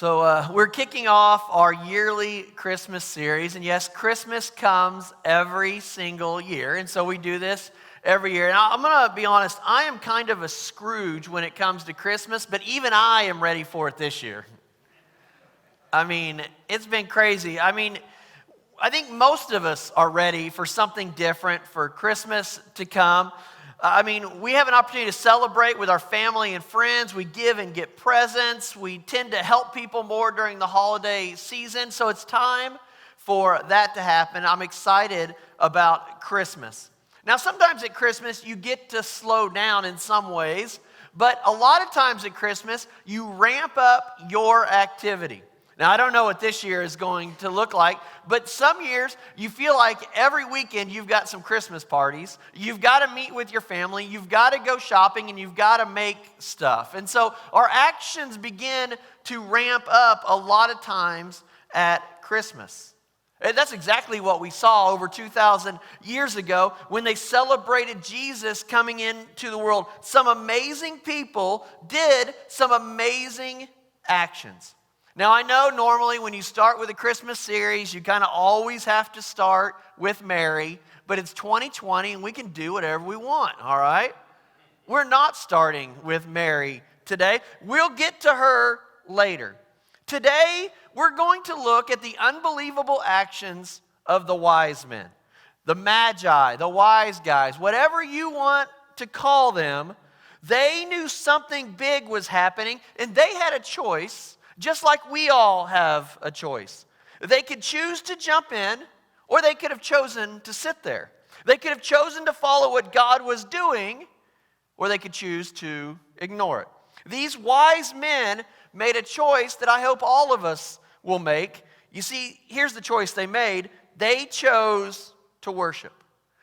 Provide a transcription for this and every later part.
We're kicking off our yearly Christmas series, and yes, Christmas comes every single year, and so we do this every year. And I'm going to be honest, I am kind of a Scrooge when it comes to Christmas, but even I am ready for it this year. I mean, it's been crazy. I think most of us are ready for something different for Christmas to come. We have an opportunity to celebrate with our family and friends. We give and get presents. We tend to help people more during the holiday season. So it's time for that to happen. I'm excited about Christmas. Now, sometimes at Christmas, you get to slow down in some ways. But a lot of times at Christmas, you ramp up your activity. Now, I don't know what this year is going to look like, but some years you feel like every weekend you've got some Christmas parties. You've got to meet with your family, you've got to go shopping, and you've got to make stuff. And so our actions begin to ramp up a lot of times at Christmas. And that's exactly what we saw over 2,000 years ago when they celebrated Jesus coming into the world. Some amazing people did some amazing actions. Now, I know normally when you start with a Christmas series, you kind of always have to start with Mary, but it's 2020 and we can do whatever we want, all right? We're not starting with Mary today. We'll get to her later. Today, we're going to look at the unbelievable actions of the wise men, the magi, the wise guys, whatever you want to call them. They knew something big was happening, and they had a choice. Just like we all have a choice. They could choose to jump in, or they could have chosen to sit there. They could have chosen to follow what God was doing, or they could choose to ignore it. These wise men made a choice that I hope all of us will make. You see, here's the choice they made. They chose to worship.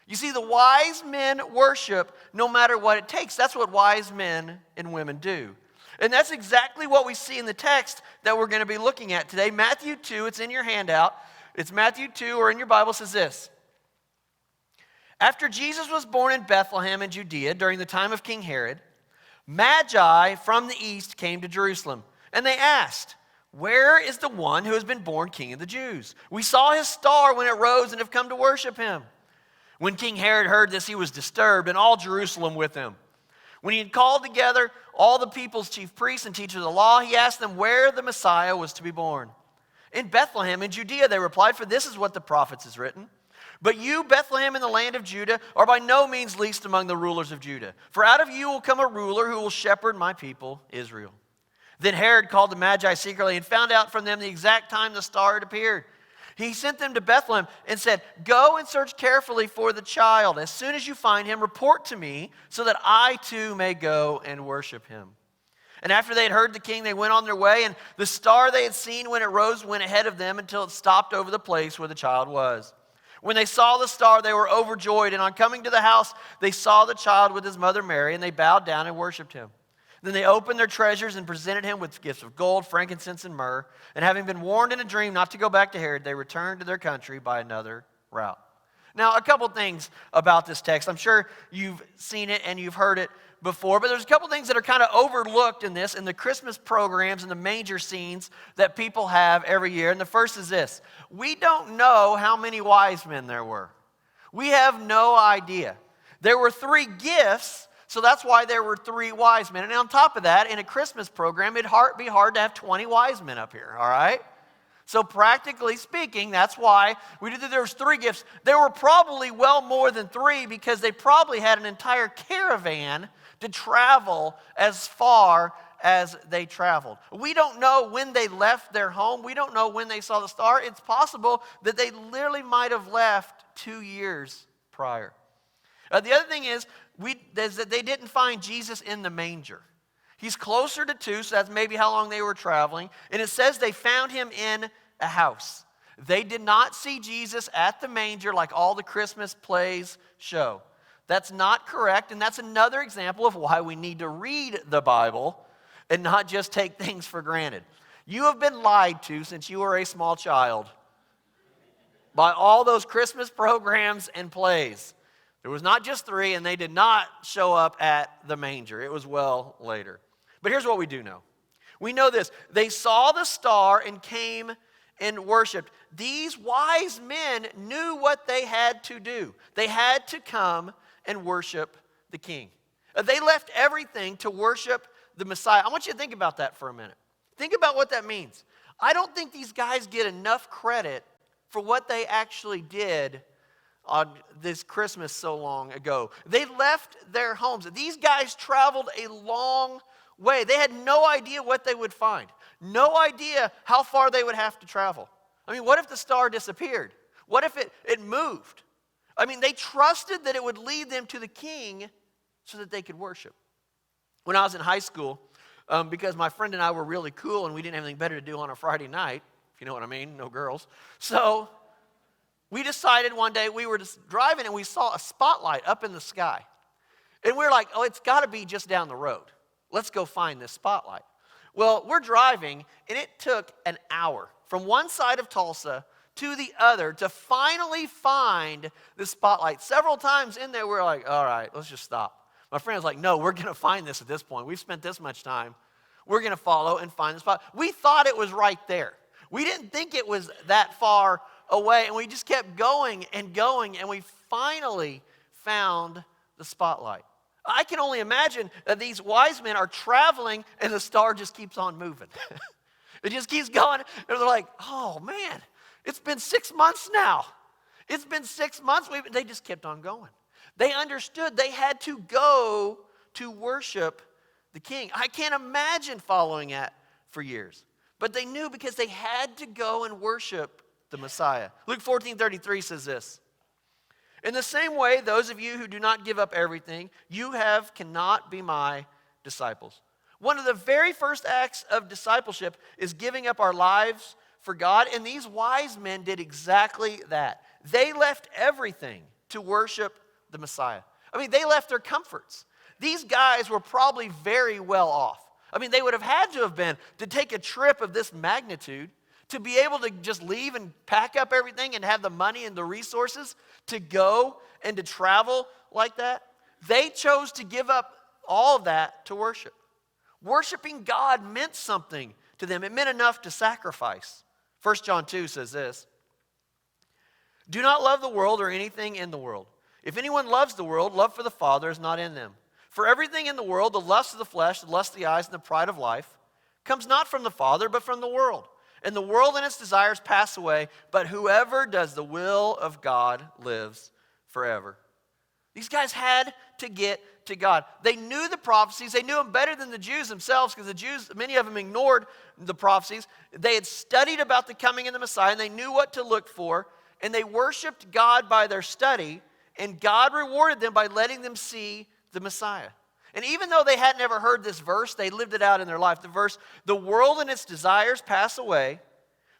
You see, the wise men worship no matter what it takes. That's what wise men and women do. And that's exactly what we see in the text that we're going to be looking at today. Matthew 2, it's in your handout. It's Matthew 2, or in your Bible, says this. After Jesus was born in Bethlehem in Judea during the time of King Herod, Magi from the east came to Jerusalem. And they asked, "Where is the one who has been born King of the Jews? We saw his star when it rose and have come to worship him." When King Herod heard this, he was disturbed, and all Jerusalem with him. When he had called together all the people's chief priests and teachers of the law, he asked them where the Messiah was to be born. "In Bethlehem in Judea," they replied, "for this is what the prophets has written. But you, Bethlehem in the land of Judah, are by no means least among the rulers of Judah. For out of you will come a ruler who will shepherd my people, Israel." Then Herod called the Magi secretly and found out from them the exact time the star had appeared. He sent them to Bethlehem and said, "Go and search carefully for the child. As soon as you find him, report to me so that I too may go and worship him." And after they had heard the king, they went on their way, and the star they had seen when it rose went ahead of them until it stopped over the place where the child was. When they saw the star, they were overjoyed, and on coming to the house, they saw the child with his mother Mary, and they bowed down and worshiped him. Then they opened their treasures and presented him with gifts of gold, frankincense, and myrrh. And having been warned in a dream not to go back to Herod, they returned to their country by another route. Now, a couple things about this text. I'm sure you've seen it and you've heard it before, but there's a couple things that are kind of overlooked in this, in the Christmas programs and the manger scenes that people have every year. And the first is this. We don't know how many wise men there were. We have no idea. There were 3 gifts. So that's why there were 3 wise men. And on top of that, in a Christmas program, it'd be hard to have 20 wise men up here, all right? So practically speaking, that's why there was 3 gifts. There were probably well more than 3 because they probably had an entire caravan to travel as far as they traveled. We don't know when they left their home. We don't know when they saw the star. It's possible that they literally might have left 2 years prior. The other thing is that they didn't find Jesus in the manger. He's closer to 2, so that's maybe how long they were traveling. And it says they found him in a house. They did not see Jesus at the manger like all the Christmas plays show. That's not correct, and that's another example of why we need to read the Bible and not just take things for granted. You have been lied to since you were a small child by all those Christmas programs and plays. There was not just 3, and they did not show up at the manger. It was well later. But here's what we do know. We know this. They saw the star and came and worshiped. These wise men knew what they had to do. They had to come and worship the king. They left everything to worship the Messiah. I want you to think about that for a minute. Think about what that means. I don't think these guys get enough credit for what they actually did on this Christmas so long ago. They left their homes. These guys traveled a long way. They had no idea what they would find. No idea how far they would have to travel. I mean, what if the star disappeared? What if it moved? I mean, they trusted that it would lead them to the king so that they could worship. When I was in high school, because my friend and I were really cool and we didn't have anything better to do on a Friday night, if you know what I mean, no girls. So we decided one day, we were just driving and we saw a spotlight up in the sky. And we were like, oh, it's got to be just down the road. Let's go find this spotlight. Well, we're driving and it took an hour from one side of Tulsa to the other to finally find the spotlight. Several times in there, we were like, all right, let's just stop. My friend was like, no, we're going to find this at this point. We've spent this much time. We're going to follow and find the spot. We thought it was right there. We didn't think it was that far away, and we just kept going, and we finally found the spotlight. I can only imagine that these wise men are traveling, and the star just keeps on moving. It just keeps going, and they're like, oh, man, it's been 6 months now. It's been 6 months. They just kept on going. They understood they had to go to worship the king. I can't imagine following that for years. But they knew because they had to go and worship the Messiah. Luke 14:33 says this. In the same way, those of you who do not give up everything you have cannot be my disciples. One of the very first acts of discipleship is giving up our lives for God, and these wise men did exactly that. They left everything to worship the Messiah. I mean, they left their comforts. These guys were probably very well off. I mean, they would have had to have been to take a trip of this magnitude, to be able to just leave and pack up everything and have the money and the resources to go and to travel like that. They chose to give up all of that to worship. Worshiping God meant something to them. It meant enough to sacrifice. 1 John 2 says this. Do not love the world or anything in the world. If anyone loves the world, love for the Father is not in them. For everything in the world, the lust of the flesh, the lust of the eyes, and the pride of life, comes not from the Father, but from the world. And the world and its desires pass away, but whoever does the will of God lives forever. These guys had to get to God. They knew the prophecies. They knew them better than the Jews themselves, because the Jews, many of them ignored the prophecies. They had studied about the coming of the Messiah, and they knew what to look for, and they worshiped God by their study, and God rewarded them by letting them see the Messiah. And even though they hadn't ever heard this verse, they lived it out in their life. The verse, the world and its desires pass away,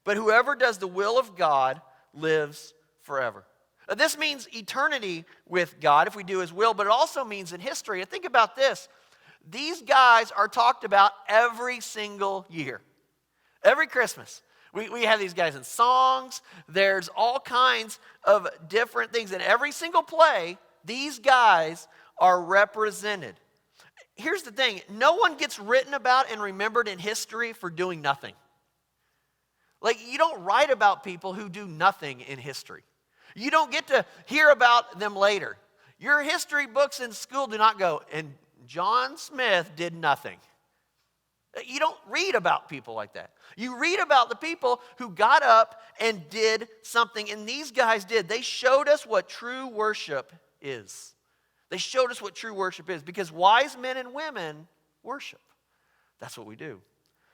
but whoever does the will of God lives forever. Now, this means eternity with God if we do his will, but it also means in history. And think about this. These guys are talked about every single year. Every Christmas. We have these guys in songs. There's all kinds of different things. In every single play, these guys are represented. Here's the thing. No one gets written about and remembered in history for doing nothing. Like, you don't write about people who do nothing in history. You don't get to hear about them later. Your history books in school do not go, and John Smith did nothing. You don't read about people like that. You read about the people who got up and did something, and these guys did. They showed us what true worship is. They showed us what true worship is, because wise men and women worship. That's what we do.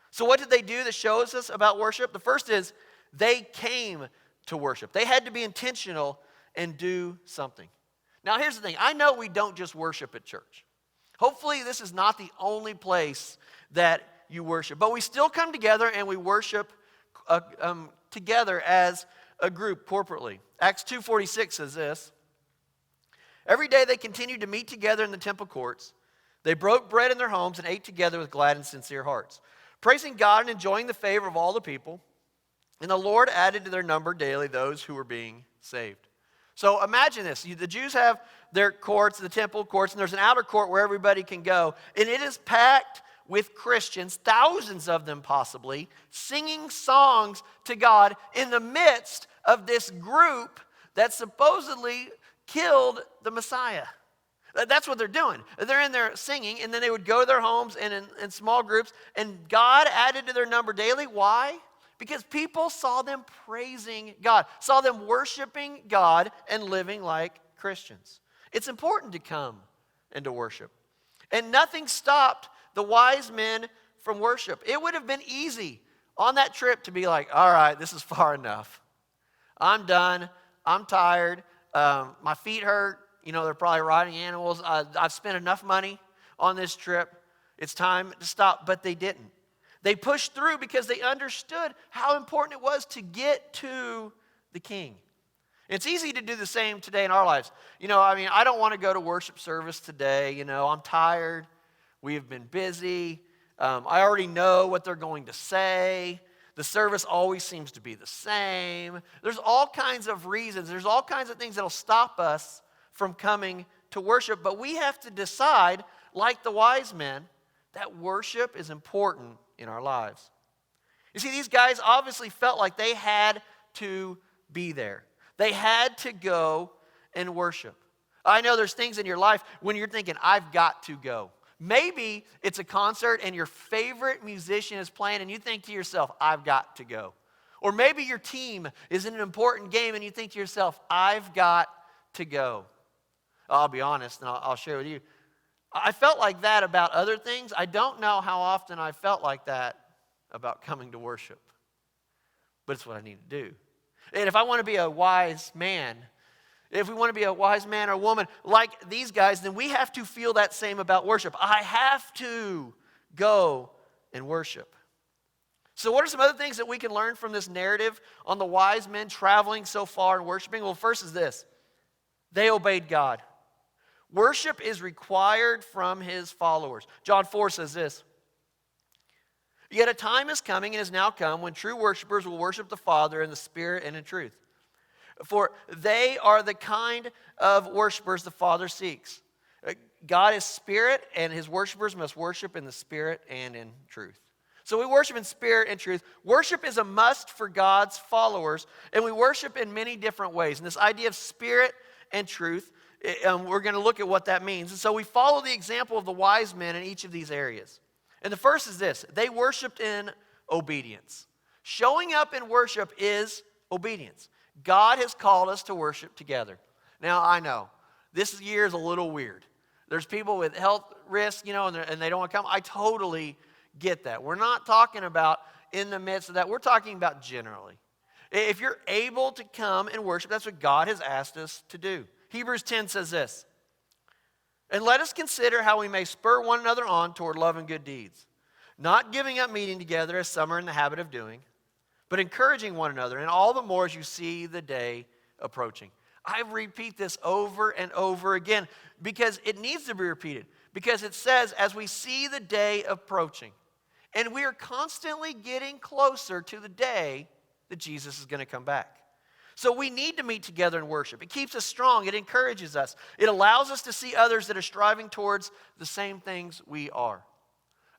So what did they do that shows us about worship? The first is they came to worship. They had to be intentional and do something. Now here's the thing. I know we don't just worship at church. Hopefully this is not the only place that you worship. But we still come together and we worship together as a group corporately. Acts 2:46 says this. Every day they continued to meet together in the temple courts. They broke bread in their homes and ate together with glad and sincere hearts, praising God and enjoying the favor of all the people. And the Lord added to their number daily those who were being saved. So imagine this. The Jews have their courts, the temple courts, and there's an outer court where everybody can go. And it is packed with Christians, thousands of them possibly, singing songs to God in the midst of this group that supposedly killed the Messiah. That's what they're doing. They're in there singing, and then they would go to their homes and in small groups, and God added to their number daily. Why? Because people saw them praising God, saw them worshiping God and living like Christians. It's important to come and to worship. And nothing stopped the wise men from worship. It would have been easy on that trip to be like, all right, this is far enough. I'm done. I'm tired. My feet hurt. You know, they're probably riding animals. I've spent enough money on this trip. It's time to stop. But they didn't. They pushed through because they understood how important it was to get to the King. It's easy to do the same today in our lives. You know, I mean, I don't want to go to worship service today. You know, I'm tired. We've been busy. I already know what they're going to say. The service always seems to be the same. There's all kinds of reasons. There's all kinds of things that'll stop us from coming to worship. But we have to decide, like the wise men, that worship is important in our lives. You see, these guys obviously felt like they had to be there. They had to go and worship. I know there's things in your life when you're thinking, I've got to go. Maybe it's a concert and your favorite musician is playing and you think to yourself, I've got to go. Or maybe your team is in an important game and you think to yourself, I've got to go. I'll be honest and I'll share with you. I felt like that about other things. I don't know how often I felt like that about coming to worship. But it's what I need to do. And if I want to be a wise man, if we want to be a wise man or woman like these guys, then we have to feel that same about worship. I have to go and worship. So what are some other things that we can learn from this narrative on the wise men traveling so far and worshiping? Well, first is this. They obeyed God. Worship is required from his followers. John 4 says this. Yet a time is coming and is now come when true worshipers will worship the Father in the Spirit and in truth. For they are the kind of worshipers the Father seeks. God is spirit, and his worshipers must worship in the Spirit and in truth. So we worship in spirit and truth. Worship is a must for God's followers, and we worship in many different ways. And this idea of spirit and truth, we're going to look at what that means. And so we follow the example of the wise men in each of these areas. And the first is this. They worshiped in obedience. Showing up in worship is obedience. God has called us to worship together. Now, I know, this year is a little weird. There's people with health risks, you know, and they don't want to come. I totally get that. We're not talking about in the midst of that. We're talking about generally. If you're able to come and worship, that's what God has asked us to do. Hebrews 10 says this. And let us consider how we may spur one another on toward love and good deeds, not giving up meeting together as some are in the habit of doing, but encouraging one another, and all the more as you see the day approaching. I repeat this over and over again because it needs to be repeated. Because it says, as we see the day approaching, and we are constantly getting closer to the day that Jesus is going to come back. So we need to meet together and worship. It keeps us strong. It encourages us. It allows us to see others that are striving towards the same things we are.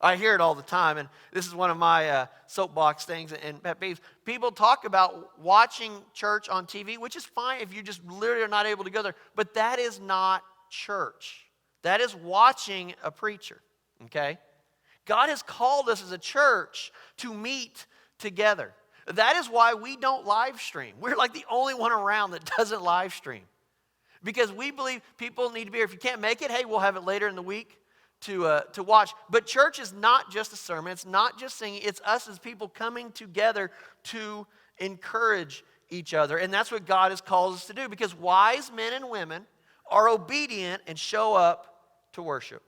I hear it all the time, and this is one of my soapbox things and pet peeves. People talk about watching church on TV, which is fine if you just literally are not able to go there, but that is not church. That is watching a preacher, okay? God has called us as a church to meet together. That is why we don't live stream. We're like the only one around that doesn't live stream. Because we believe people need to be here. If you can't make it, hey, we'll have it later in the week to watch. But church is not just a sermon. It's not just singing. It's us as people coming together to encourage each other. And that's what God has called us to do. Because wise men and women are obedient and show up to worship.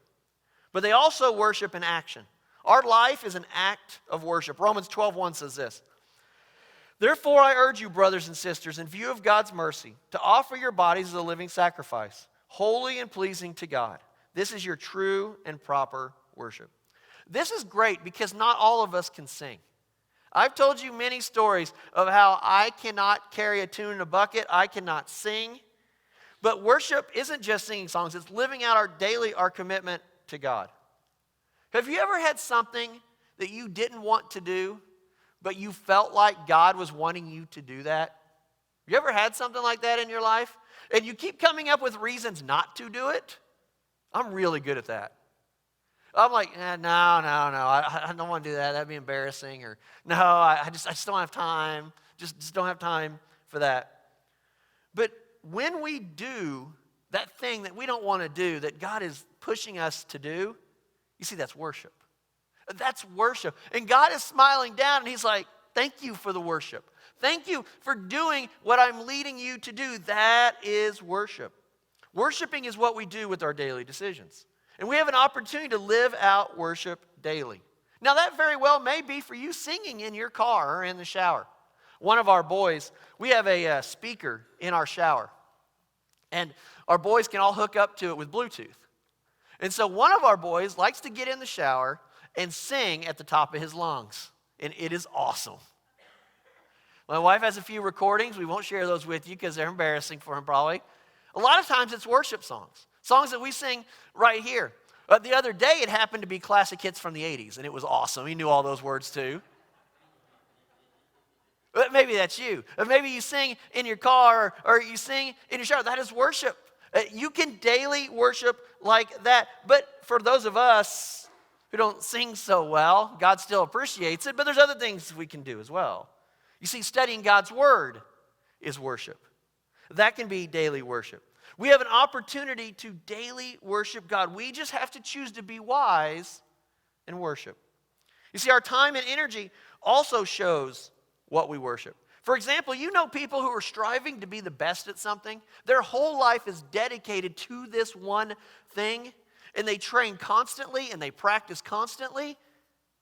But they also worship in action. Our life is an act of worship. Romans 12:1 says this. Therefore, I urge you, brothers and sisters, in view of God's mercy, to offer your bodies as a living sacrifice, holy and pleasing to God. This is your true and proper worship. This is great because not all of us can sing. I've told you many stories of how I cannot carry a tune in a bucket. I cannot sing. But worship isn't just singing songs. It's living out our commitment to God. Have you ever had something that you didn't want to do, but you felt like God was wanting you to do that? You ever had something like that in your life? And you keep coming up with reasons not to do it? I'm really good at that. I'm like, no, I don't want to do that. That'd be embarrassing. Or no, I just don't have time. Just don't have time for that. But when we do that thing that we don't want to do, that God is pushing us to do, you see, that's worship. That's worship. And God is smiling down and he's like, thank you for the worship. Thank you for doing what I'm leading you to do. That is worship. Worshiping is what we do with our daily decisions. And we have an opportunity to live out worship daily. Now, that very well may be for you singing in your car or in the shower. One of our boys, we have a speaker in our shower. And our boys can all hook up to it with Bluetooth. And so one of our boys likes to get in the shower and sing at the top of his lungs. And it is awesome. My wife has a few recordings. We won't share those with you because they're embarrassing for him probably. A lot of times it's worship songs. Songs that we sing right here. The other day it happened to be classic hits from the 80s, and it was awesome. He knew all those words too. But maybe that's you. Or maybe you sing in your car or you sing in your shower. That is worship. You can daily worship like that. But for those of us who don't sing so well, God still appreciates it, but there's other things we can do as well. You see, studying God's word is worship. That can be daily worship. We have an opportunity to daily worship God. We just have to choose to be wise and worship. You see, our time and energy also shows what we worship. For example, you know people who are striving to be the best at something. Their whole life is dedicated to this one thing, and they train constantly and they practice constantly.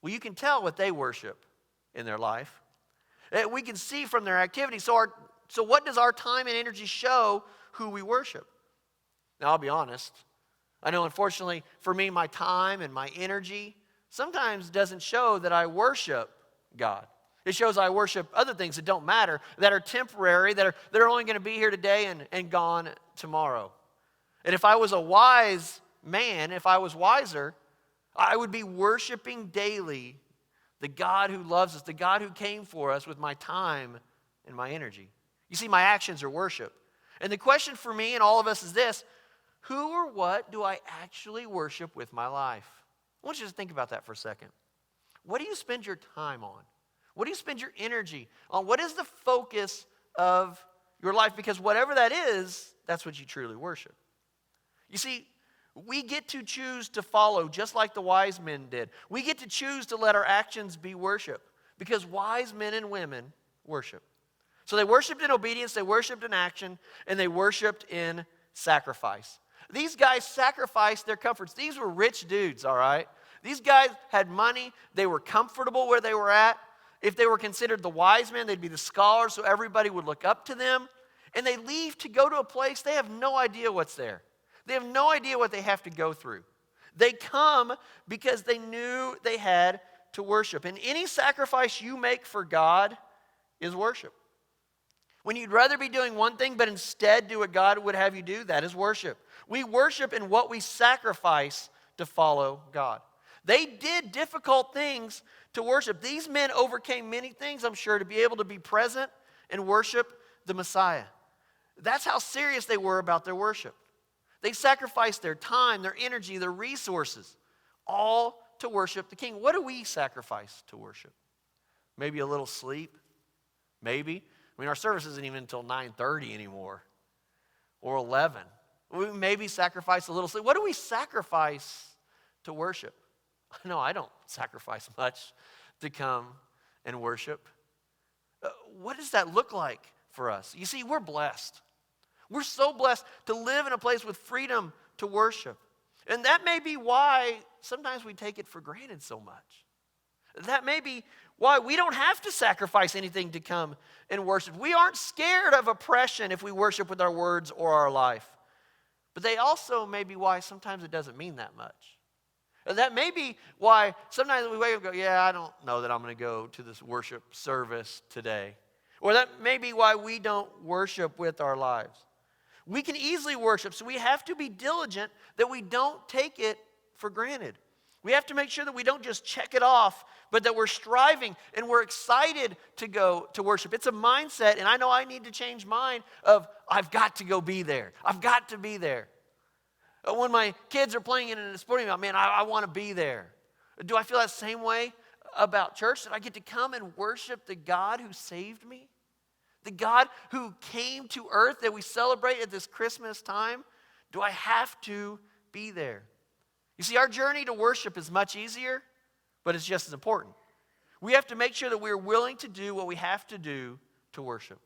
Well, you can tell what they worship in their life. We can see from their activity. So what does our time and energy show who we worship? Now, I'll be honest. I know, unfortunately, for me, my time and my energy sometimes doesn't show that I worship God. It shows I worship other things that don't matter, that are temporary, that are only going to be here today and gone tomorrow. And if I was a wise man, if I was wiser, I would be worshiping daily the God who loves us, the God who came for us with my time and my energy. You see, my actions are worship. And the question for me and all of us is this: who or what do I actually worship with my life? I want you to think about that for a second. What do you spend your time on? What do you spend your energy on? What is the focus of your life? Because whatever that is, that's what you truly worship. You see, we get to choose to follow just like the wise men did. We get to choose to let our actions be worship because wise men and women worship. So they worshiped in obedience, they worshiped in action, and they worshiped in sacrifice. These guys sacrificed their comforts. These were rich dudes, all right? These guys had money. They were comfortable where they were at. If they were considered the wise men, they'd be the scholars, so everybody would look up to them. And they leave to go to a place they have no idea what's there. They have no idea what they have to go through. They come because they knew they had to worship. And any sacrifice you make for God is worship. When you'd rather be doing one thing but instead do what God would have you do, that is worship. We worship in what we sacrifice to follow God. They did difficult things to worship. These men overcame many things, I'm sure, to be able to be present and worship the Messiah. That's how serious they were about their worship. They sacrificed their time, their energy, their resources, all to worship the King. What do we sacrifice to worship? Maybe a little sleep? Maybe. I mean, our service isn't even until 9:30 anymore, or 11. We maybe sacrifice a little sleep. What do we sacrifice to worship? No, I don't sacrifice much to come and worship. What does that look like for us? You see, we're blessed. We're so blessed to live in a place with freedom to worship. And that may be why sometimes we take it for granted so much. That may be why we don't have to sacrifice anything to come and worship. We aren't scared of oppression if we worship with our words or our life. But they also may be why sometimes it doesn't mean that much. And that may be why sometimes we wake up and go, yeah, I don't know that I'm going to go to this worship service today. Or that may be why we don't worship with our lives. We can easily worship, so we have to be diligent that we don't take it for granted. We have to make sure that we don't just check it off, but that we're striving and we're excited to go to worship. It's a mindset, and I know I need to change mine of I've got to go be there. I've got to be there. When my kids are playing in a sporting event, man, I want to be there. Do I feel that same way about church? That I get to come and worship the God who saved me? The God who came to earth that we celebrate at this Christmas time? Do I have to be there? You see, our journey to worship is much easier, but it's just as important. We have to make sure that we're willing to do what we have to do to worship.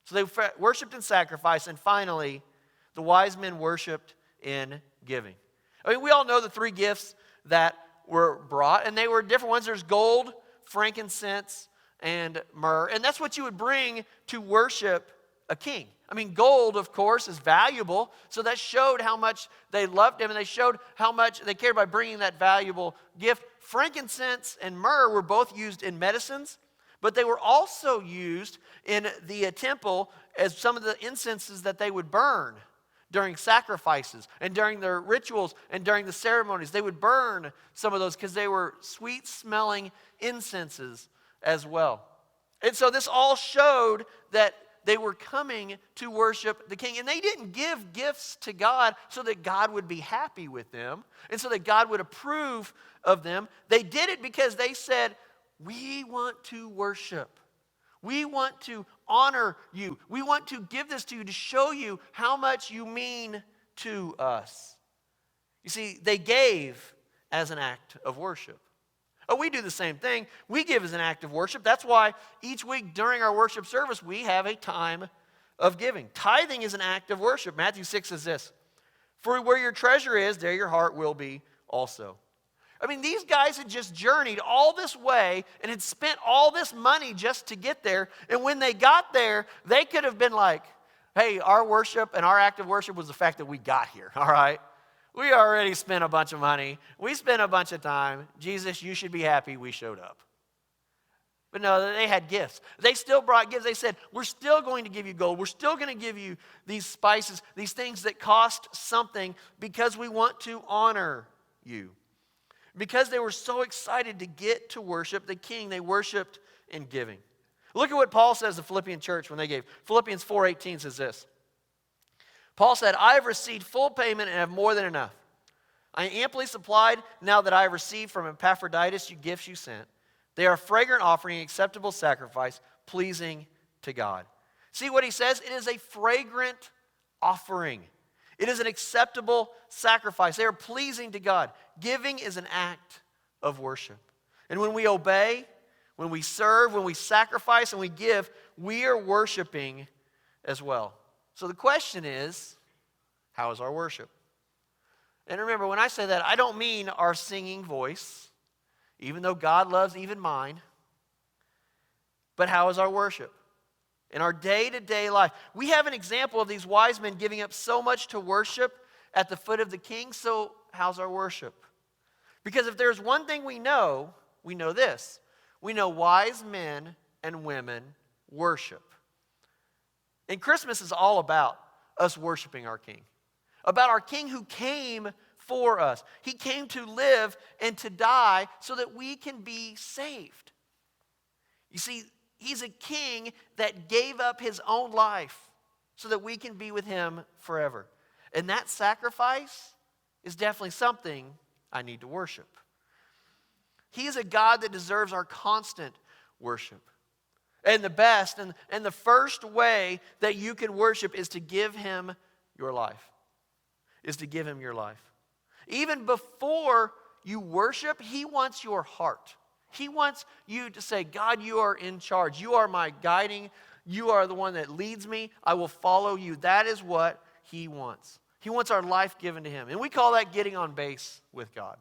So they worshiped in sacrifice, and finally, the wise men worshiped in giving. I mean, we all know the three gifts that were brought, and they were different ones. There's gold, frankincense, and myrrh, and that's what you would bring to worship a king. I mean, gold, of course, is valuable, so that showed how much they loved him, and they showed how much they cared by bringing that valuable gift. Frankincense and myrrh were both used in medicines, but they were also used in the temple as some of the incenses that they would burn during sacrifices and during their rituals and during the ceremonies. They would burn some of those because they were sweet-smelling incenses as well. And so this all showed that they were coming to worship the king. And they didn't give gifts to God so that God would be happy with them and so that God would approve of them. They did it because they said, we want to worship. We want to honor you. We want to give this to you to show you how much you mean to us. You see, they gave as an act of worship. Oh, we do the same thing. We give as an act of worship. That's why each week during our worship service, we have a time of giving. Tithing is an act of worship. Matthew 6 says this, "For where your treasure is, there your heart will be also." I mean, these guys had just journeyed all this way and had spent all this money just to get there. And when they got there, they could have been like, hey, our worship and our act of worship was the fact that we got here, all right? We already spent a bunch of money. We spent a bunch of time. Jesus, you should be happy we showed up. But no, they had gifts. They still brought gifts. They said, we're still going to give you gold. We're still going to give you these spices, these things that cost something because we want to honor you. Because they were so excited to get to worship the king, they worshiped in giving. Look at what Paul says to the Philippian church when they gave. Philippians 4:18 says this. Paul said, I have received full payment and have more than enough. I am amply supplied now that I have received from Epaphroditus you gifts you sent. They are a fragrant offering, acceptable sacrifice, pleasing to God. See what he says? It is a fragrant offering. It is an acceptable sacrifice. They are pleasing to God. Giving is an act of worship. And when we obey, when we serve, when we sacrifice and we give, we are worshiping as well. So the question is, how is our worship? And remember, when I say that, I don't mean our singing voice, even though God loves even mine. But how is our worship? In our day-to-day life, we have an example of these wise men giving up so much to worship at the foot of the king. So how's our worship? Because if there's one thing we know this. We know wise men and women worship. And Christmas is all about us worshiping our king. About our king who came for us. He came to live and to die so that we can be saved. You see, he's a king that gave up his own life so that we can be with him forever. And that sacrifice is definitely something I need to worship. He is a God that deserves our constant worship. And the best and the first way that you can worship is to give him your life. Is to give him your life. Even before you worship, he wants your heart. He wants you to say, God, you are in charge. You are my guiding. You are the one that leads me. I will follow you. That is what he wants. He wants our life given to him. And we call that getting on base with God.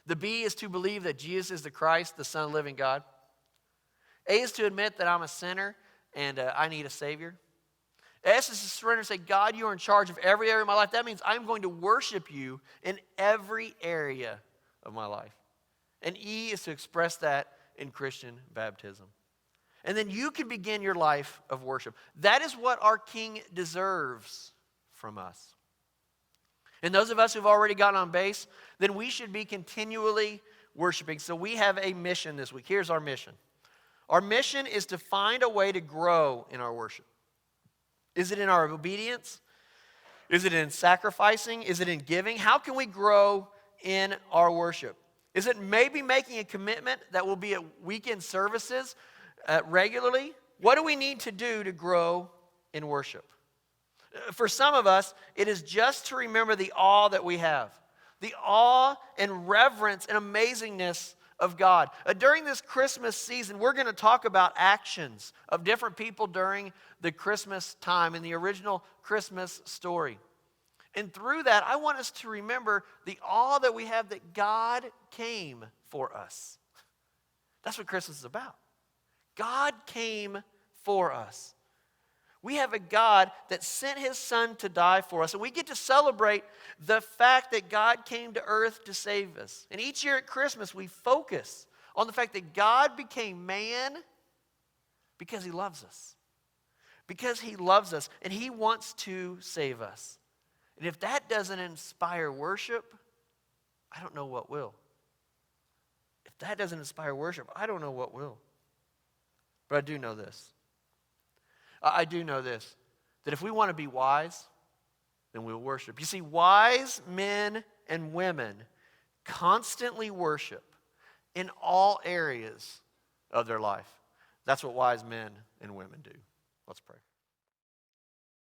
The B is to believe that Jesus is the Christ, the Son of the living God. A is to admit that I'm a sinner and I need a Savior. S is to surrender and say, God, you are in charge of every area of my life. That means I'm going to worship you in every area of my life. And E is to express that in Christian baptism. And then you can begin your life of worship. That is what our King deserves from us. And those of us who've already gotten on base, then we should be continually worshiping. So we have a mission this week. Here's our mission. Our mission is to find a way to grow in our worship. Is it in our obedience? Is it in sacrificing? Is it in giving? How can we grow in our worship? Is it maybe making a commitment that will be at weekend services regularly? What do we need to do to grow in worship? For some of us, it is just to remember the awe that we have, the awe and reverence and amazingness of God. During this Christmas season, we're going to talk about actions of different people during the Christmas time in the original Christmas story. And through that, I want us to remember the awe that we have that God came for us. That's what Christmas is about. God came for us. We have a God that sent his son to die for us, and we get to celebrate the fact that God came to earth to save us. And each year at Christmas, we focus on the fact that God became man because he loves us. Because he loves us, and he wants to save us. And if that doesn't inspire worship, I don't know what will. If that doesn't inspire worship, I don't know what will. But I do know this. That if we want to be wise, then we'll worship. You see, wise men and women constantly worship in all areas of their life. That's what wise men and women do. Let's pray.